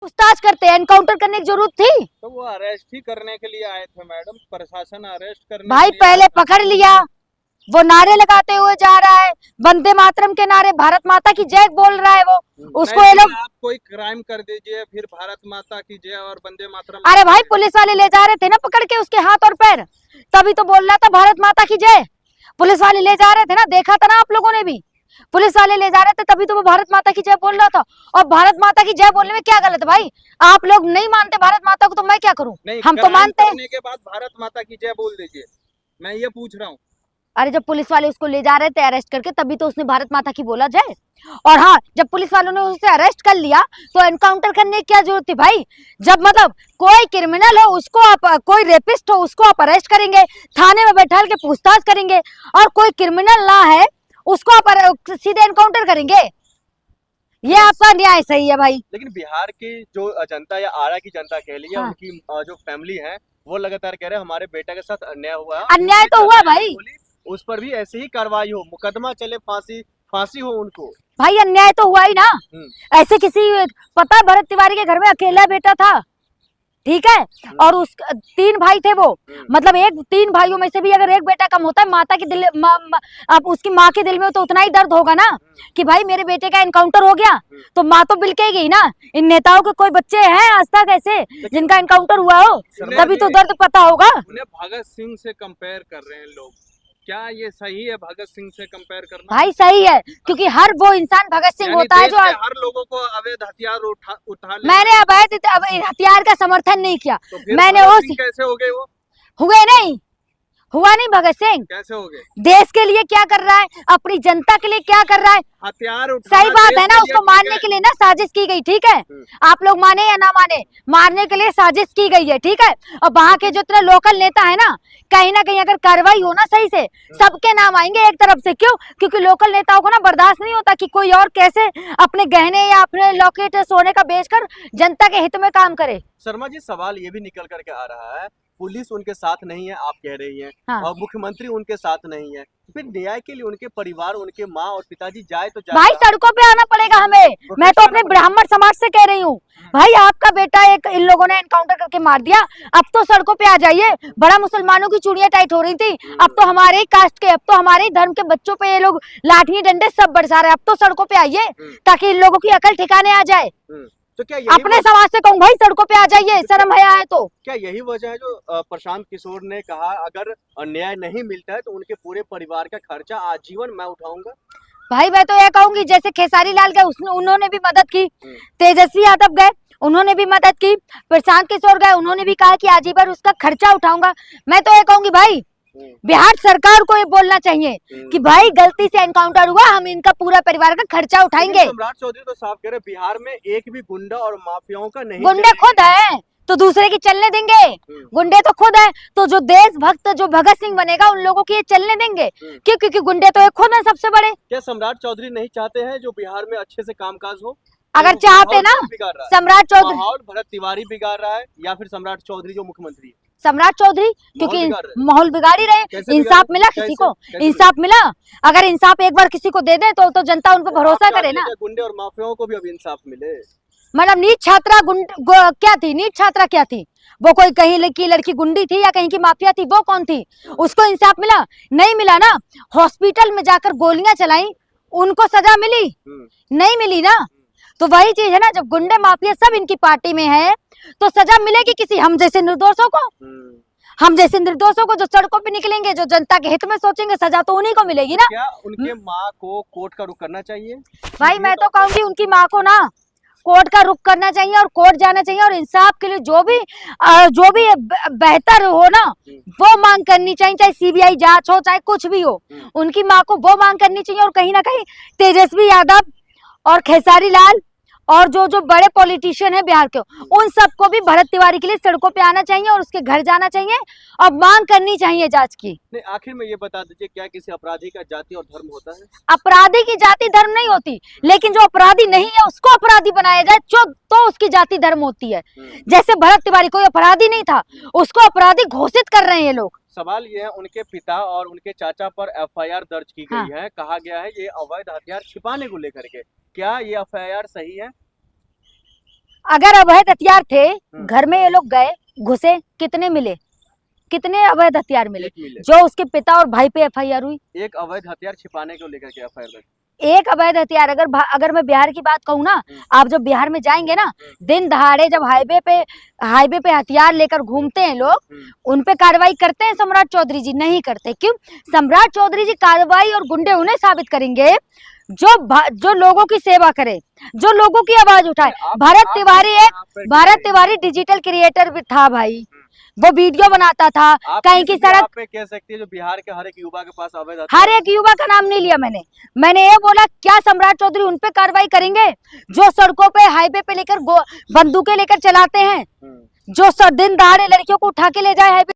पूछताछ करते हैं, एनकाउंटर करने की जरूरत थी? तो वो अरेस्ट ही करने के लिए आए थे मैडम, प्रशासन अरेस्ट करने भाई के लिए पहले आया था। पकड़ लिया, वो नारे लगाते हुए जा रहा है, वंदे मातरम के नारे, भारत माता की जय बोल रहा है वो, उसको ये लोग। आप कोई क्राइम कर दीजिए फिर भारत माता की जय और वंदे मातरम। अरे भाई पुलिस वाले ले जा रहे थे ना पकड़ के उसके हाथ और पैर, तभी तो बोल रहा था भारत माता की जय। पुलिस वाले ले जा रहे थे ना, देखा था ना आप लोगों ने भी, पुलिस वाले ले जा रहे थे तभी तो वो भारत माता की जय बोल रहा था। और भारत माता की जय बोलने में क्या गलत है भाई? आप लोग नहीं मानते भारत माता को तो मैं क्या करूं? हम तो मानते हैं। करने के बाद भारत माता की जय बोल दीजिए, मैं ये पूछ रहा हूँ। अरे जब पुलिस वाले उसको ले जा रहे थे अरेस्ट करके, तभी तो उसने भारत माता की बोला जय। और हाँ, जब पुलिस वालों ने उसे अरेस्ट कर लिया तो एनकाउंटर करने की क्या जरूरत थी भाई? जब मतलब कोई क्रिमिनल हो उसको आप, कोई रेपिस्ट हो उसको आप अरेस्ट करेंगे, थाने में बैठा के पूछताछ करेंगे, और कोई क्रिमिनल ना है उसको आप सीधे एनकाउंटर करेंगे। ये आपका न्याय सही है भाई। लेकिन बिहार की जो जनता या आरा की जनता कह लीजिए, हाँ। उनकी जो फैमिली है वो लगातार कह रहे हैं हमारे बेटा के साथ अन्याय हुआ है। अन्याय तो हुआ भाई, उस पर भी ऐसे ही कार्रवाई हो, मुकदमा चले, फांसी हो उनको। भाई अन्याय तो हुआ ही ना। ऐसे किसी, पता है भरत तिवारी के घर में अकेला बेटा था, ठीक है, और उस 3 भाई थे वो, मतलब एक 3 भाइयों में से भी अगर एक बेटा कम होता है, माता के दिल अब उसकी माँ के दिल में तो उतना ही दर्द होगा ना कि भाई मेरे बेटे का एनकाउंटर हो गया, तो माँ तो बिल्के गई ना। इन नेताओं के कोई बच्चे हैं आज तक ऐसे जिनका एनकाउंटर हुआ हो? तभी तो दर्द पता होगा। उन्हें भगत सिंह से कंपेयर कर रहे हैं लोग, क्या ये सही है भगत सिंह से कंपेयर करना? भाई सही है, क्योंकि हर वो इंसान भगत सिंह होता है जो हर लोगों को अवैध हथियार उठा मैंने अवैध हथियार का समर्थन नहीं किया, तो मैंने वो कैसे हो गए? वो हुए नहीं, हुआ नहीं भगत सिंह। कैसे हो गए? देश के लिए क्या कर रहा है, अपनी जनता के लिए क्या कर रहा है, हथियार सही बात है ना। उसको मारने के लिए ना साजिश की गई, ठीक है, आप लोग माने या ना माने, मारने के लिए साजिश की गई है, ठीक है। और वहां के जितने लोकल नेता है ना कहीं अगर कार्रवाई हो ना सही से, सबके नाम आएंगे एक तरफ से। क्यों? क्योंकि लोकल नेताओं को ना बर्दाश्त नहीं होता कि कोई और कैसे अपने गहने या अपने लॉकेट सोने का बेचकर जनता के हित में काम करे। शर्मा जी, सवाल ये भी निकल करके आ रहा है, पुलिस उनके साथ नहीं है आप कह रही हैं, हाँ। और मुख्यमंत्री उनके साथ नहीं है, फिर न्याय के लिए उनके परिवार, उनके माँ और पिताजी जाए तो जाए। भाई सड़कों पे आना पड़ेगा हमें। मैं तो अपने ब्राह्मण समाज से कह रही हूँ, भाई आपका बेटा एक इन लोगों ने एनकाउंटर करके मार दिया, अब तो सड़कों पे आ जाइए। बड़ा मुसलमानों की चूड़ियां टाइट हो रही थी, अब तो हमारे ही कास्ट के, अब तो हमारे ही धर्म के बच्चों पे ये लोग लाठी डंडे सब बरसा रहे हैं। अब तो सड़कों पे आइए ताकि इन लोगों की अकल ठिकाने आ जाए। तो क्या अपने समाज से कहूँ भाई सड़कों पे आ जाइए, शर्म हया है तो। क्या यही वजह है जो प्रशांत किशोर ने कहा अगर न्याय नहीं मिलता है तो उनके पूरे परिवार का खर्चा आजीवन मैं उठाऊंगा? भाई मैं तो यह कहूंगी, जैसे खेसारी लाल गए उन्होंने भी मदद की, तेजस्वी यादव गए उन्होंने भी मदद की, प्रशांत किशोर गए उन्होंने भी कहा कि आजीवन उसका खर्चा उठाऊंगा। मैं तो ये कहूंगी भाई बिहार सरकार को ये बोलना चाहिए कि भाई गलती से एनकाउंटर हुआ, हम इनका पूरा परिवार का खर्चा उठाएंगे। सम्राट चौधरी तो साफ कह रहे बिहार में एक भी गुंडा और माफियाओं का नहीं, गुंडे खुद है तो दूसरे की चलने देंगे? गुंडे तो खुद है, तो जो देशभक्त जो भगत सिंह बनेगा उन लोगों की ये चलने देंगे? क्यों? क्योंकि गुंडे तो ये खुद है सबसे बड़े। क्या सम्राट चौधरी नहीं चाहते हैं जो बिहार में अच्छे से कामकाज हो? अगर चाहते ना सम्राट चौधरी, भरत तिवारी बिगाड़ रहा है या फिर सम्राट चौधरी जो मुख्यमंत्री है? सम्राट चौधरी, क्योंकि माहौल बिगाड़ ही रहे। इंसाफ मिला किसी को? इंसाफ मिला? अगर इंसाफ एक बार किसी को दे दे तो जनता उन पर भरोसा करे ना। गुंडे और माफियाओं को भी अब इंसाफ मिले। मतलब नीट छात्रा क्या थी? नीट छात्रा क्या थी? वो कोई कहीं की लड़की गुंडी थी या कहीं की माफिया थी? वो कौन थी? उसको इंसाफ मिला? नहीं मिला ना। हॉस्पिटल में जाकर गोलियां चलाई, उनको सजा मिली? नहीं मिली ना। तो वही चीज है ना, जब गुंडे माफिया सब इनकी पार्टी में है तो सजा मिलेगी किसी हम जैसे निर्दोषों को? हम जैसे निर्दोषों को जो सड़कों पे निकलेंगे, जो जनता के हित में सोचेंगे, सजा तो उन्हीं को मिलेगी ना। क्या उनके माँ को कोर्ट का रुख करना चाहिए? भाई मैं तो कहूंगी उनकी माँ को ना कोर्ट का रुख करना चाहिए और कोर्ट जाना चाहिए, और इंसाफ के लिए जो भी बेहतर हो ना वो मांग करनी चाहिए, चाहे सीबीआई जांच हो चाहे कुछ भी हो, उनकी माँ को वो मांग करनी चाहिए। और कहीं ना कहीं तेजस्वी यादव और खेसारी लाल और जो बड़े पॉलिटिशियन है बिहार के, उन सबको भी भरत तिवारी के लिए सड़कों पे आना चाहिए और उसके घर जाना चाहिए और मांग करनी चाहिए जांच की। नहीं, आखिर में ये बता दीजिए, क्या किसी अपराधी का जाति और धर्म होता है? अपराधी की जाति धर्म नहीं होती, लेकिन जो अपराधी नहीं है उसको अपराधी बनाया जाए तो उसकी जाति धर्म होती है। जैसे भरत तिवारी कोई अपराधी नहीं था, उसको अपराधी घोषित कर रहे हैं ये लोग। सवाल ये है, उनके पिता और उनके चाचा पर एफआईआर दर्ज की गई है, कहा गया है ये अवैध हथियार छिपाने को लेकर के, क्या ये एफआईआर सही है? अगर अवैध हथियार थे, घर में ये लोग गए, घुसे, कितने मिले, कितने अवैध हथियार मिले? एक मिले। जो उसके पिता और भाई पे एफआईआर हुई। एक अवैध हथियार छिपाने को लेकर के एफआईआर। एक अवैध हथियार, अगर मैं बिहार की बात कहूँ ना, आप जब बिहार में जाएंगे ना, दिन दहाड़े जब हाईवे पे हथियार लेकर घूमते हैं लोग, उन पे कार्रवाई करते हैं सम्राट चौधरी जी? नहीं करते। क्यों? सम्राट चौधरी जी कार्रवाई और गुंडे उन्हें साबित करेंगे जो लोगों की सेवा करे, जो लोगों की आवाज उठाए। भारत तिवारी डिजिटल क्रिएटर भी था भाई, वो वीडियो बनाता था, कहीं की सड़क पे कह सकती है जो बिहार के हर एक युवा के पास अवैध हर एक युवा का नाम नहीं लिया मैंने ये बोला क्या सम्राट चौधरी उन पे कार्रवाई करेंगे जो सड़कों पे हाईवे पे लेकर बंदूकें लेकर चलाते हैं, जो दिन दहाड़े लड़कियों को उठा के ले जाए हाईवे